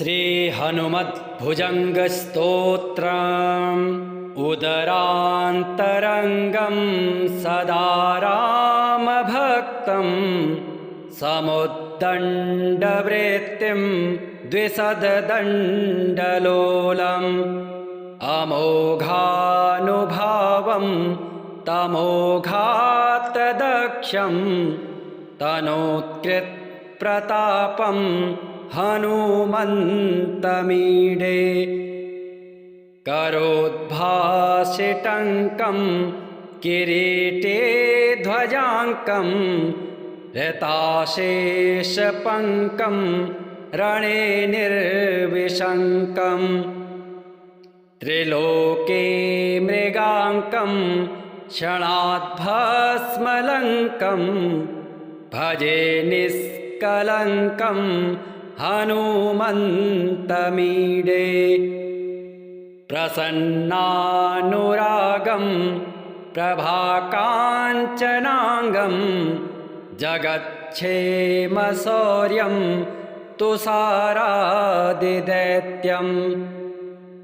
श्रीहनुमद्भुजङ्गस्तोत्रम् उदरान्तरङ्गं सदा रामभक्तं समुद्दण्डवृत्तिं द्विसददण्डलोलम् अमोघानुभावं तमोघातदक्षं तनोत्कृत्प्रतापं हनुमन्तमीडे करोद्भासिटङ्कं किरीटे ध्वजाङ्कं ऋताशेषपङ्कं रणे निर्विशङ्कं त्रिलोके मृगाङ्कं क्षणाद्भस्मलङ्कं भजे निष्कलङ्कं हनुमन्तमीडे प्रसन्नानुरागं प्रभाकाञ्चनाङ्गं जगच्छेमशौर्यं तुषारादिदैत्यं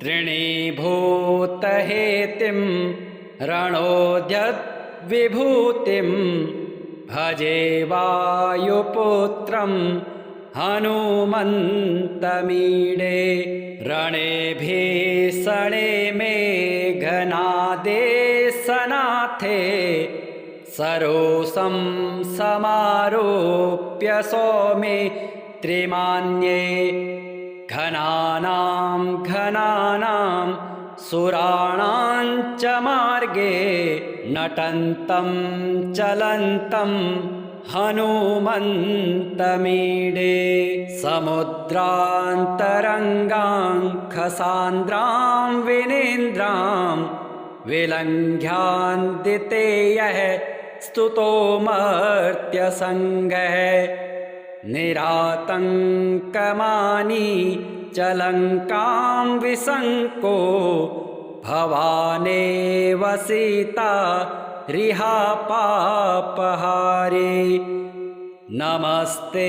तृणीभूतहेतिं रणोद्यद्विभूतिं भजे वायुपुत्रं हनुमन्तमीडे रणे भीषणे मेघनादेशनाथे सरोषं समारोप्य सौमित्रिमान्ये घनानां सुराणां च मार्गे नटन्तं चलन्तं हनुमन्तमीडे समुद्रान्तरङ्गाङ्खसान्द्रां विनेन्द्रां विलङ्घ्यान्दितेयः स्तुतो मर्त्यसङ्गः निरातङ्कमानी च लङ्कां विसङ्को भवानेव सीता रिहापापहारे नमस्ते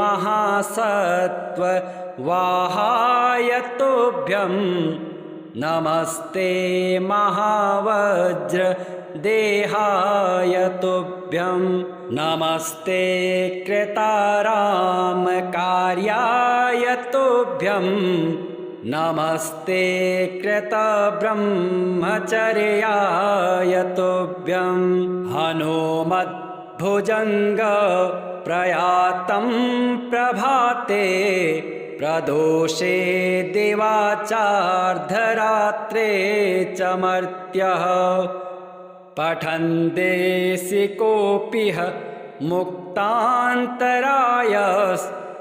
महासत्त्ववाहाय तुभ्यं नमस्ते महावज्रदेहाय तुभ्यं नमस्ते कृतारामकार्याय तुभ्यं नमस्ते कृतब्रह्मचर्याय तुभ्यं हनुमद्भुजङ्ग प्रयातं प्रभाते प्रदोषे दिवाचार्धरात्रे च मर्त्यः पठन्देशिकोऽपिह मुक्तान्तराय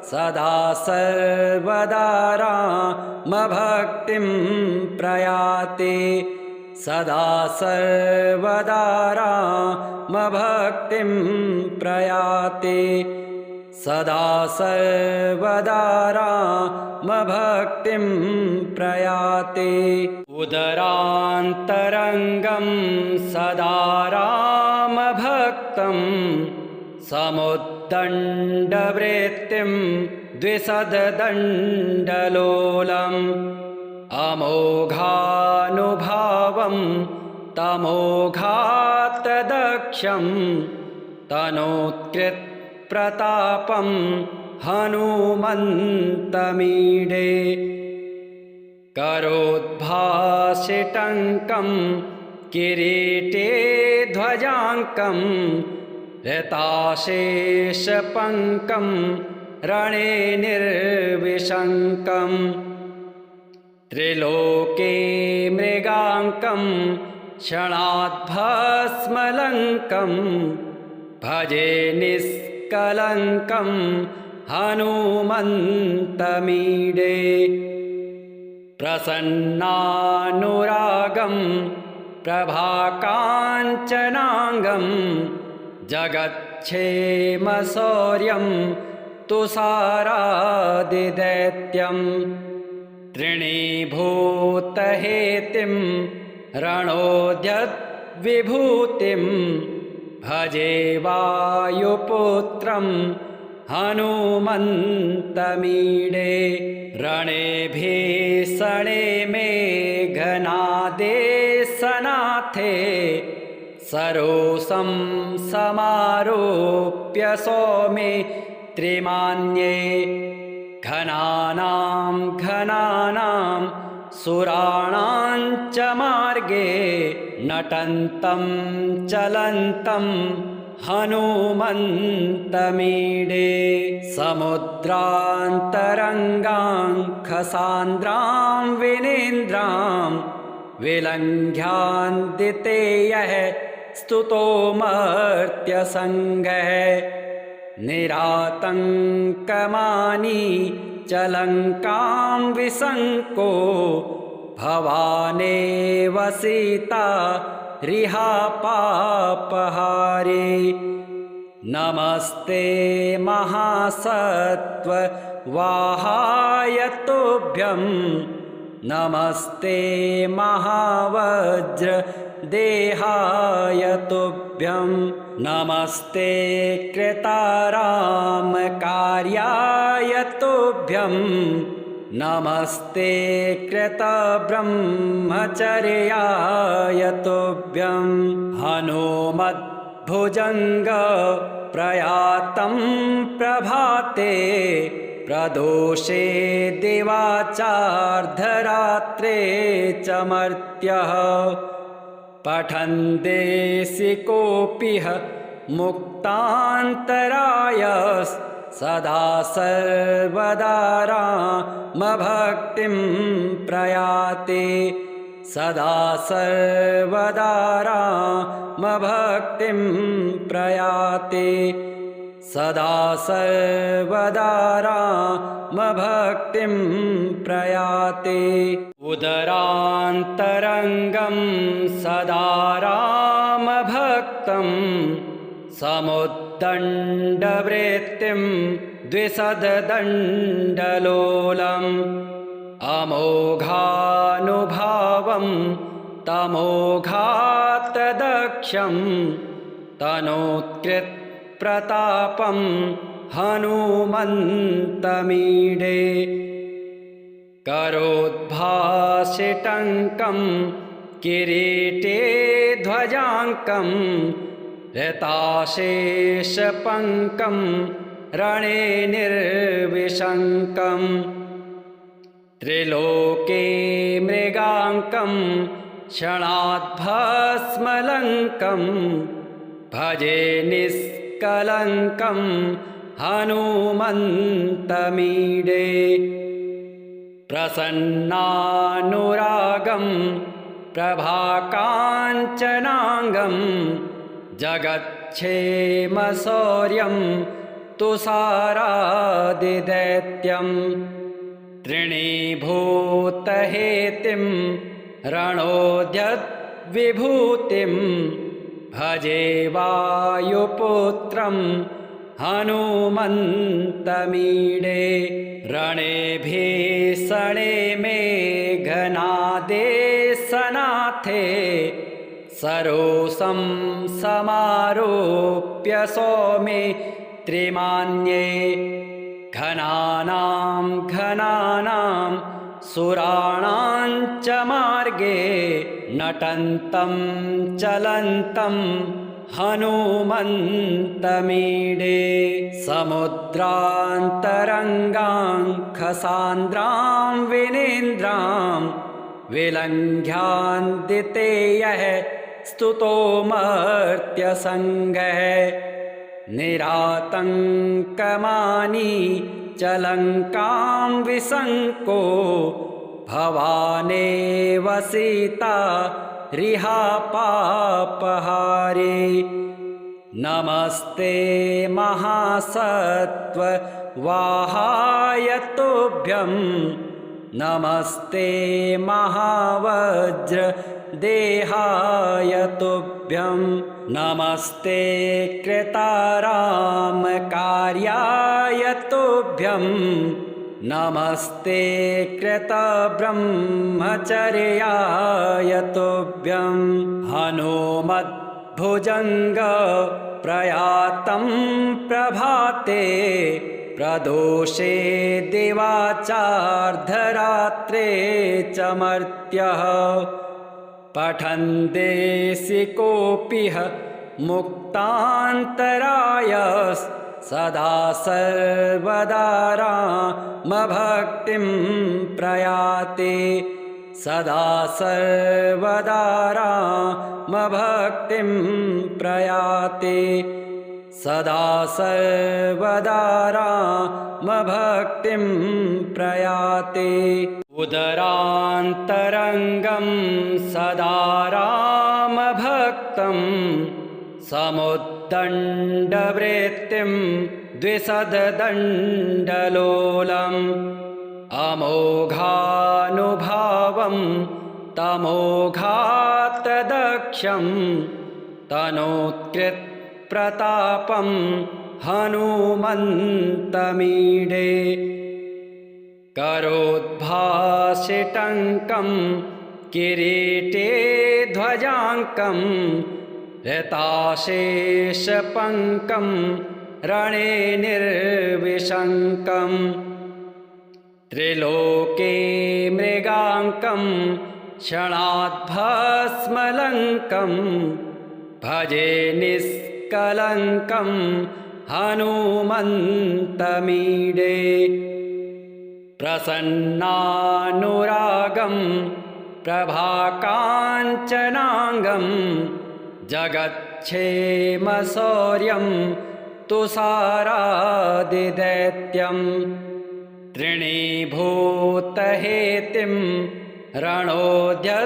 सदा सर्वदा रामभक्तिं प्रयाते सदा सर्वदा रामभक्तिं प्रयाते सदा सर्वदा रामभक्तिं प्रयाते उदरान्तरङ्गं सदा रामभक्तं समुद्दण्डवृत्तिं द्विसददण्डलोलम् अमोघानुभावं तमोघातदक्षं तनोत्कृत्प्रतापं हनुमन्तमीडे करोद्भासिटङ्कं किरीटे ध्वजाङ्कं ऋताशेषपङ्कं रणे निर्विशङ्कं त्रिलोके मृगाङ्कं क्षणाद्भस्मलङ्कं भजे निष्कलङ्कं हनुमन्तमीडे प्रसन्नानुरागं प्रभाकाञ्चनाङ्गं जगच्छेमशौर्यं तुषारादिदैत्यं तृणीभूतहेतिं रणोद्यद्विभूतिं भजे वायुपुत्रं हनुमन्तमीडे रणे भीषणे मेघनादे सनाथे सरोषं समारोप्य सौमित्रिमान्ये घनानां सुराणां च मार्गे नटन्तं चलन्तं हनुमन्तमीडे समुद्रान्तरङ्गां खसान्द्रां विनेन्द्रां विलङ्घ्यान्दितेयः स्तुतो मर्त्यसङ्गः निरातङ्कमानी च लङ्कां विसङ्को भवानेव सीता रिहापापहारे नमस्ते महासत्त्ववाहाय तुभ्यं नमस्ते महावज्रदेहाय तुभ्यं नमस्ते कृतारामकार्याय तुभ्यं नमस्ते कृतब्रह्मचर्याय तुभ्यं हनुमद्भुजङ्ग प्रयातं प्रभाते प्रदोषे दिवाचार्धरात्रे च मर्त्यः पठन्देशिकोऽपिह मुक्तान्तराय सदा सर्वदा रामभक्तिं प्रयाते सदा सर्वदा रामभक्तिं प्रयाते सदा सर्वदा रामभक्तिं प्रयाते उदरान्तरङ्गं सदा रामभक्तं समुद्दण्डवृत्तिं द्विसददण्डलोलम् अमोघानुभावं तमोघातदक्षं तनोत्कृत्प्रतापं हनुमन्तमीडे करोद्भासिटङ्कं किरीटे ध्वजाङ्कं ऋताशेषपङ्कं रणे निर्विशङ्कं त्रिलोके मृगाङ्कं क्षणाद्भस्मलङ्कं भजे निष्कलङ्कं हनुमन्तमीडे प्रसन्नानुरागं प्रभाकाञ्चनाङ्गं जगच्छेमशौर्यं तुषारादिदैत्यं तृणीभूतहेतिं रणोद्यद्विभूतिं भजे वायुपुत्रं हनुमन्तमीडे रणे भीषणे मेघनादे सनाथे सरोषं समारोप्य सौमित्रिमान्ये घनानां सुराणां च मार्गे नटन्तं चलन्तं हनुमन्तमीडे समुद्रान्तरङ्गां खसान्द्रां विनेन्द्रां विलङ्घ्यान्दितेयः स्तुतो मर्त्यसङ्गः निरातङ्कमानी च लङ्कां विसङ्को भवानेव सीता रिहापापहारे नमस्ते महासत्त्ववाहाय तुभ्यं नमस्ते महावज्रदेहाय तुभ्यं नमस्ते कृतारामकार्याय तुभ्यं नमस्ते कृतब्रह्मचर्याय तुभ्यं हनुमद्भुजङ्ग प्रयातं प्रभाते प्रदोषे दिवाचार्धरात्रे च मर्त्यः पठन्देसि कोऽपिह मुक्तान्तरायः सदा सर्वदा रामभक्तिं प्रयाते सदा सर्वदा रामभक्तिं प्रयाते सदा सर्वदा रामभक्तिं प्रयाते उदरान्तरङ्गं सदा रामभक्तं समुद्दण्डवृत्तिं द्विसददण्डलोलम् अमोघानुभावं तमोघात्तदक्षं तनोत्कृत्प्रतापं हनुमन्तमीडे करोद्भासिटङ्कं किरीटे ध्वजाङ्कं ऋताशेषपङ्कं रणे निर्विशङ्कम् त्रिलोके मृगाङ्कं क्षणाद्भस्मलङ्कं भजे निष्कलङ्कं हनुमन्तमीडे प्रसन्नानुरागं प्रभाकाञ्चनाङ्गं जगच्छेमशौर्यं तुषारादिदैत्यं तृणीभूतहेतिं रणोद्यद्विभूतिं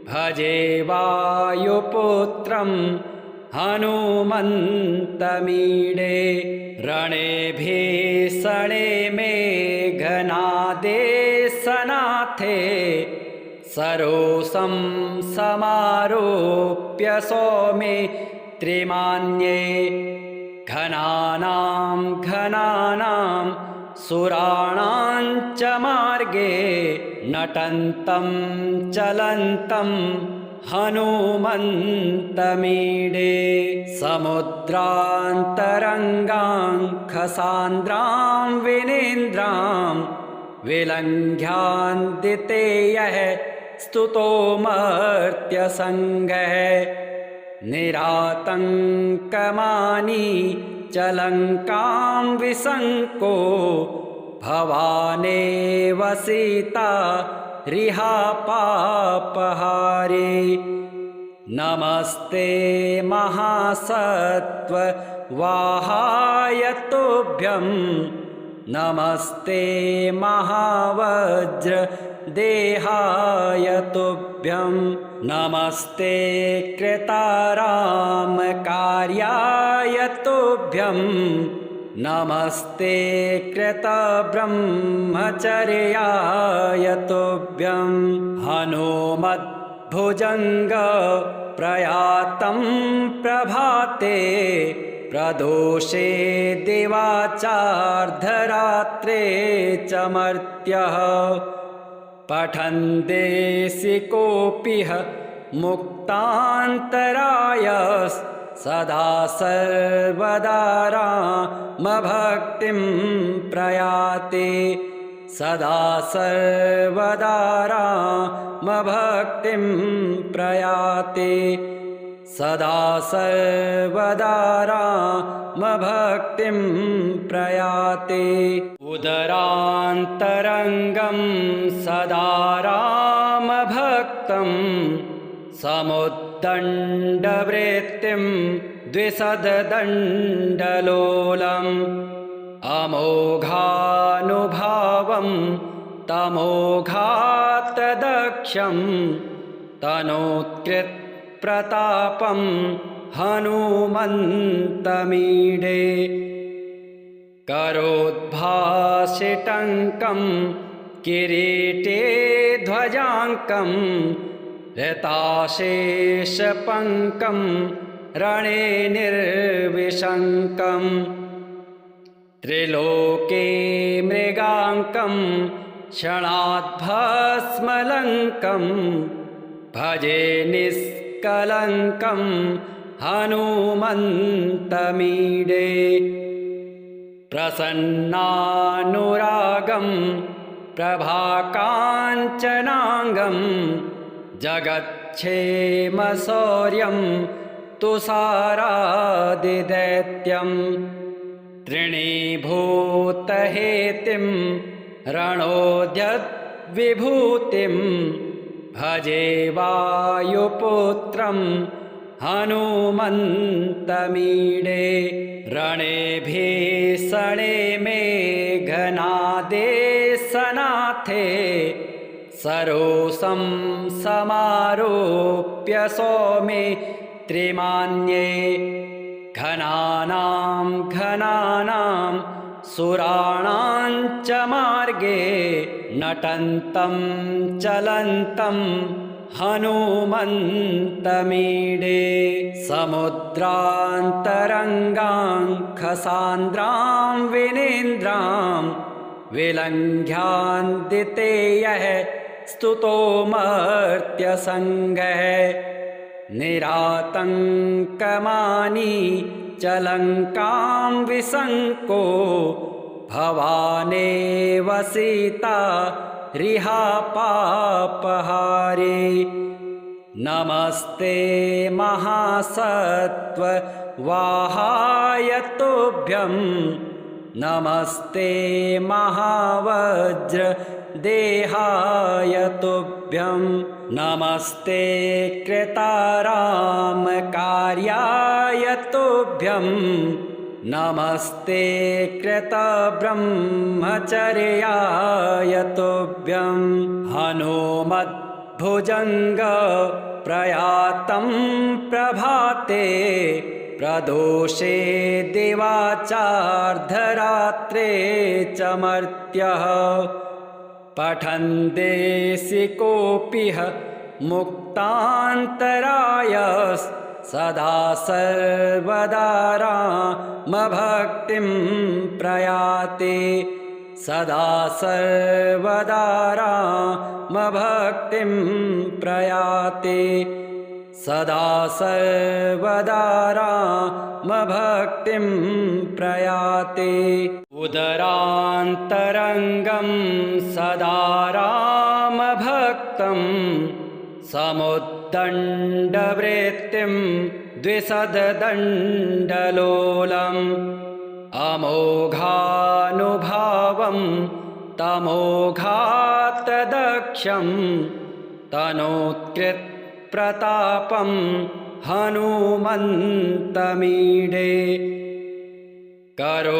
भजे वायुपुत्रं हनुमन्तमीडे रणे भीषणे मेघनादेशनाथे सरोषं समारोप्य सौमित्रिमान्ये घनानां सुराणां च मार्गे नटन्तं चलन्तं हनुमन्तमीडे समुद्रान्तरङ्गाङ्खसान्द्रां विनेन्द्रां विलङ्घ्यान्दितेयः स्तुतो मर्त्यसङ्गः निरातङ्कमानी च लङ्कां विसङ्को भवानेव सीता रिहापापहारे नमस्ते महासत्त्ववाहाय तुभ्यं नमस्ते महावज्रदेहाय तुभ्यं नमस्ते कृतारामकार्याय तुभ्यं नमस्ते कृतब्रह्मचर्याय तुभ्यं हनुमद्भुजङ्ग प्रयातं प्रभाते प्रदोषे दिवाचार्धरात्रे च मर्त्यः पठन्देसि कोऽपिह मुक्तान्तरायः सदा सर्वदा रामभक्तिं प्रयाते सदा सर्वदा रामभक्तिं प्रयाते सदा सर्वदा रामभक्तिं प्रयाते उदरान्तरङ्गं सदा रामभक्तं समुद्दण्डवृत्तिं द्विसददण्डलोलम् अमोघानुभावं तमोघात्तदक्षं तनोत्कृत्प्रतापं हनुमन्तमीडे करोद्भासिटङ्कं किरीटे ध्वजाङ्कं ऋताशेषपङ्कं रणे निर्विशङ्कम् त्रिलोके मृगाङ्कं क्षणाद्भस्मलङ्कं भजे निष्कलङ्कं हनुमन्तमीडे प्रसन्नानुरागं प्रभाकाञ्चनाङ्गं जगच्छेमशौर्यं तुषारादिदैत्यं तृणीभूतहेतिं रणोद्यद्विभूतिं भजे वायुपुत्रं हनुमन्तमीडे रणे भीषणे मेघनादेशनाथे सरोषं समारोप्य सौमे त्रिमान्ये घनानां सुराणां च मार्गे नटन्तं चलन्तं हनुमन्तमीडे समुद्रान्तरङ्गां खसान्द्रां विनेन्द्रां विलङ्घ्यान्दितेयः स्तुतो मर्त्यसङ्गः निरातङ्कमानी च लङ्कां विसङ्को भवानेव सीता रिहापापहारे नमस्ते महासत्त्ववाहाय तुभ्यं नमस्ते महावज्रदेहाय तुभ्यं नमस्ते कृतारामकार्याय तुभ्यं नमस्ते कृतब्रह्मचर्याय तुभ्यं हनुमद्भुजङ्ग प्रयातं प्रभाते प्रदोषे दिवाचार्धरात्रे च मर्त्यः पठन्देसि कोऽपिह मुक्तान्तराय सदा सर्वदा रामभक्तिं प्रयाते सदा सर्वदा रामभक्तिं प्रयाते सदा सर्वदा रामभक्तिं प्रयाते उदरान्तरङ्गं सदा रामभक्तं समुद्दण्डवृत्तिं द्विसददण्डलोलम् अमोघानुभावं तमोघातदक्षं तनोत्कृत्प्रतापं हनुमन्तमीडे करोद्भासिटङ्कं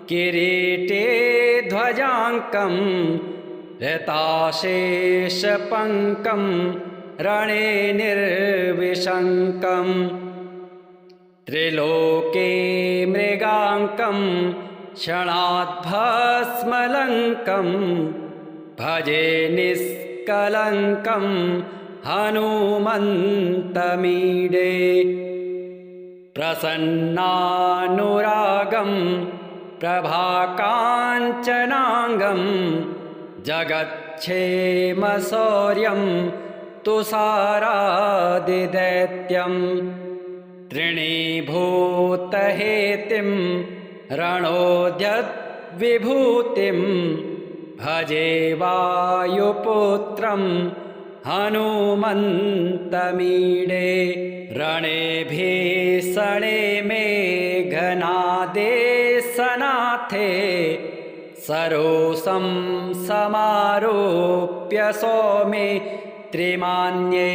किरीटे ध्वजाङ्कं ऋताशेषपङ्कं रणे निर्विशङ्कं त्रिलोके मृगाङ्कं क्षणाद्भस्मलङ्कं भजे निष्कलङ्कं हनुमन्तमीडे प्रसन्नानुरागं प्रभाकाञ्चनाङ्गं जगच्छेमशौर्यं तुषारादिदैत्यं तृणीभूतहेतिं रणोद्यद्विभूतिं भजे वायुपुत्रं हनुमन्तमीडे रणे भीषणे मेघनादेशनाथे सरोषं समारोप्य सौमे त्रिमान्ये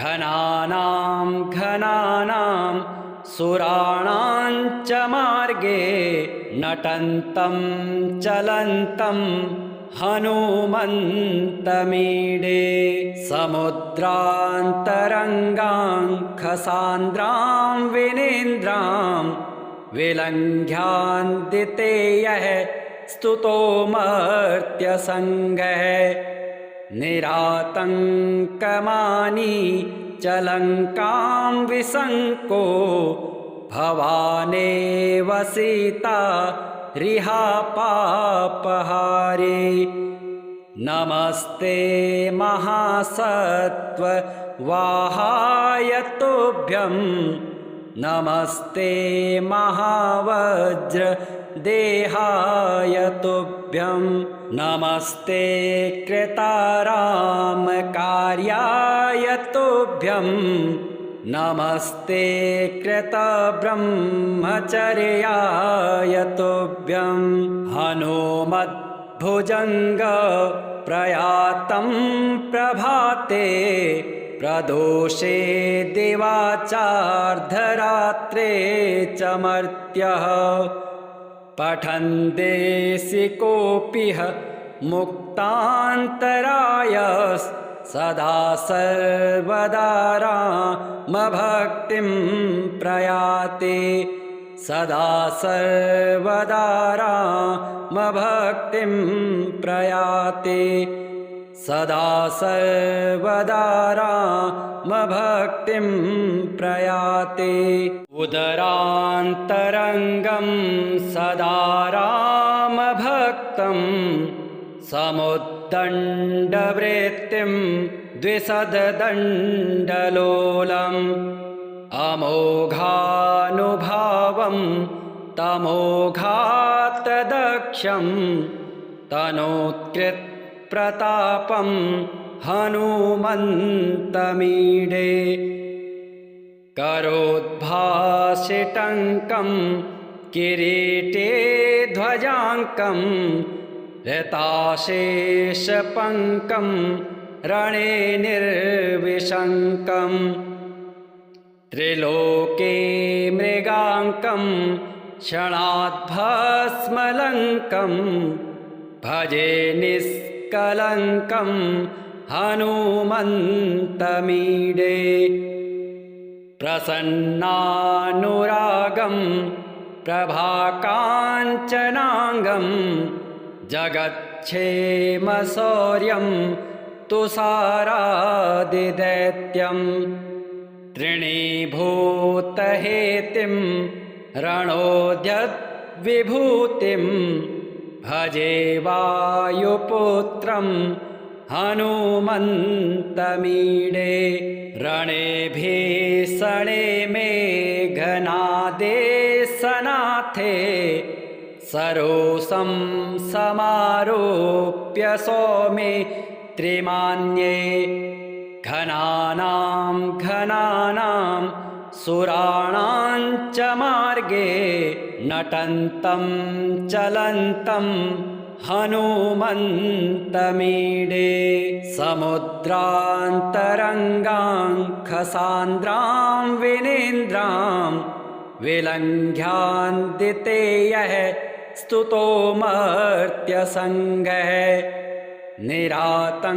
घनानां सुराणां च मार्गे नटन्तं चलन्तं हनुमन्तमीडे समुद्रान्तरङ्गां खसान्द्रां विनेन्द्रां विलङ्घ्यान्दितेयः स्तुतो मर्त्यसङ्गः निरातङ्कमानी च लङ्कां विसङ्को भवानेव सीता रिहापापहारे नमस्ते महासत्त्ववाहाय वाहाय तुभ्यं नमस्ते महावज्र देहाय तुभ्यं नमस्ते कृतारामकार्याय तुभ्यं नमस्ते कृतब्रह्मचर्याय तुभ्यं हनुमद्भुजङ्ग प्रयातं प्रभाते प्रदोषे दिवाचार्धरात्रे च मर्त्यः पठन्देसि कोऽपिह मुक्तान्तराय सदा सर्वदा रामभक्तिं प्रयाति सदा सर्वदा रामभक्तिं प्रयाति सदा सर्वदा रामभक्तिं प्रयाति उदरान्तरङ्गं सदा रामभक्तं समुद्दण्डवृत्तिं द्विसददण्डलोलम् अमोघानुभावं तमोघातदक्षं तनोत्कृत्प्रतापं हनुमन्तमीडे करोद्भासिटङ्कं किरीटे ध्वजाङ्कं ऋताशेषपङ्कं रणे निर्विशङ्कं त्रिलोके मृगाङ्कं क्षणाद्भस्मलङ्कं भजे निष्कलङ्कं हनुमन्तमीडे प्रसन्नानुरागं प्रभाकाञ्चनाङ्गं जगच्छेमशौर्यं तुषारादिदैत्यं तृणीभूतहेतिं रणोद्यद्विभूतिं भजे वायुपुत्रं हनुमन्तमीडे रणे भीषणे मेघनादे सनाथे सरोषं समारोप्य सौमे त्रिमान्ये घनानां सुराणां च मार्गे नटन्तं चलन्तं हनुमन्तमीडे समुद्रान्तरङ्गाङ्खसान्द्रां विनेन्द्रां विलङ्घ्यान्दितेयः स्तुतो मर्त्यसङ्गः निरातङ्कमानी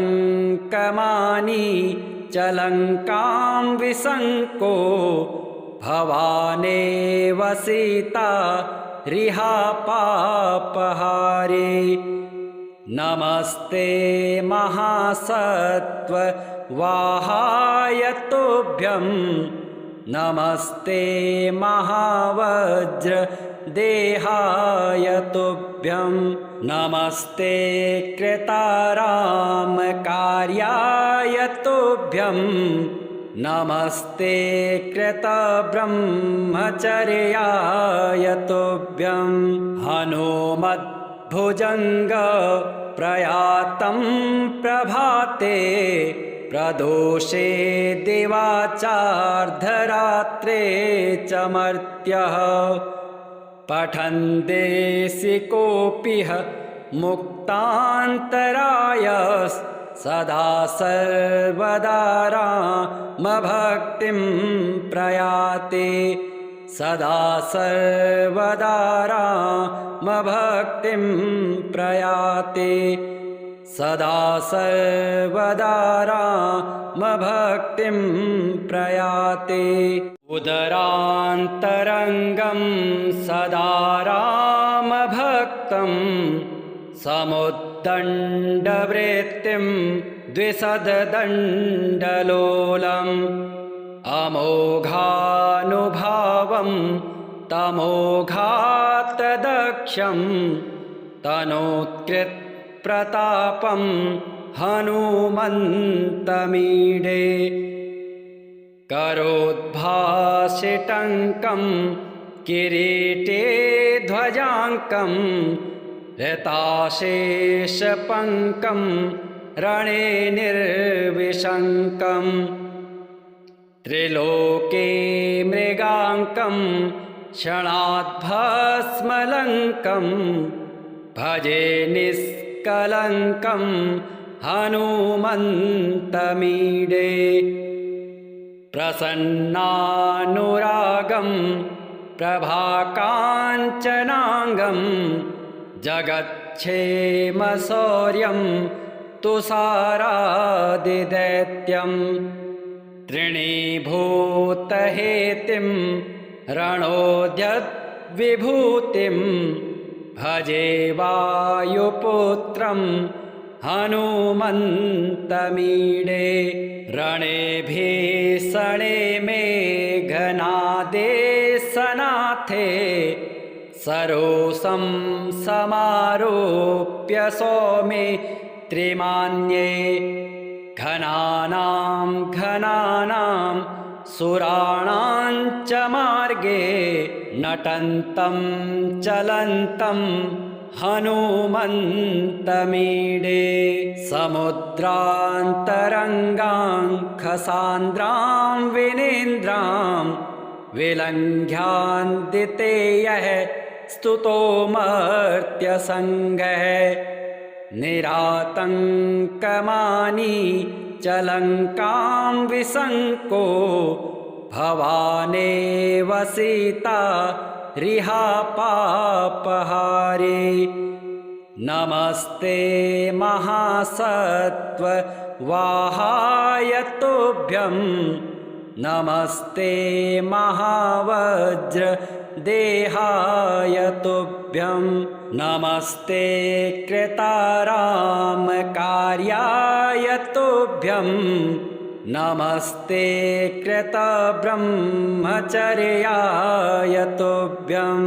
च लङ्कां विसङ्को भवानेव सीता रिहापापहारे नमस्ते महासत्त्ववाहाय तुभ्यं नमस्ते महावज्र देहाय तुभ्यं नमस्ते कृतारामकार्याय तुभ्यं नमस्ते कृतब्रह्मचर्याय तुभ्यं हनुमद्भुजङ्ग प्रयातं प्रभाते प्रदोषे दिवाचार्धरात्रे च मर्त्यः पठन्देसि कोऽपिह मुक्तान्तराय सदा सर्वदा रामभक्तिं प्रयाति सदा सर्वदा रामभक्तिं प्रयाति सदा सर्वदा रामभक्तिं प्रयाति उदरान्तरङ्गं सदा रामभक्तं समुद्दण्डवृत्तिं द्विसददण्डलोलम् अमोघानुभावं तमोघातदक्षं तनोत्कृत्प्रतापं हनुमन्तमीडे करोद्भासिटङ्कं किरीटे ध्वजाङ्कं ऋताशेषपङ्कं रणे निर्विशङ्कं त्रिलोके मृगाङ्कं क्षणाद्भस्मलङ्कं भजे निष्कलङ्कं हनुमन्तमीडे प्रसन्नानुरागं प्रभाकाञ्चनाङ्गं जगच्छेमशौर्यं तुषारादिदैत्यं तृणीभूतहेतिं रणोद्यद्विभूतिं भजे वायुपुत्रं हनुमन्तमीडे रणे भीषणे मेघनादे सनाथे सरोषं समारोप्य सौमे त्रिमान्ये घनानां सुराणां च मार्गे नटन्तं चलन्तं हनुमन्तमीडे समुद्रान्तरङ्गां खसान्द्रां विनेन्द्रां विलङ्घ्यान्दितेयः स्तुतो मर्त्यसङ्गः निरातङ्कमानी च लङ्कां विसङ्को भवानेव सीता रिहापापहारे नमस्ते महासत्त्ववाहाय तुभ्यं नमस्ते महावज्रदेहाय तुभ्यं नमस्ते कृतारामकार्याय तुभ्यं नमस्ते कृतब्रह्मचर्याय तुभ्यं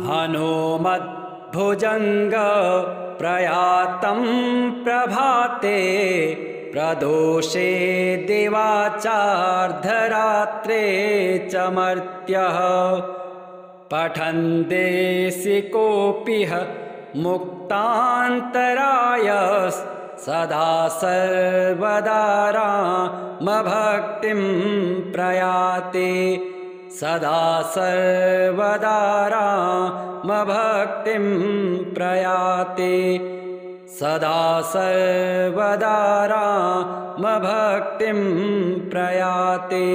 हनुमद्भुजङ्ग प्रयातं प्रभाते प्रदोषे दिवाचार्धरात्रे च मर्त्यः पठन्देसि कोऽपिह मुक्तान्तराय सदा सर्वदा रामभक्तिं प्रयाते सदा सर्वदा रामभक्तिं प्रयाते सदा सर्वदा रामभक्तिं प्रयाते।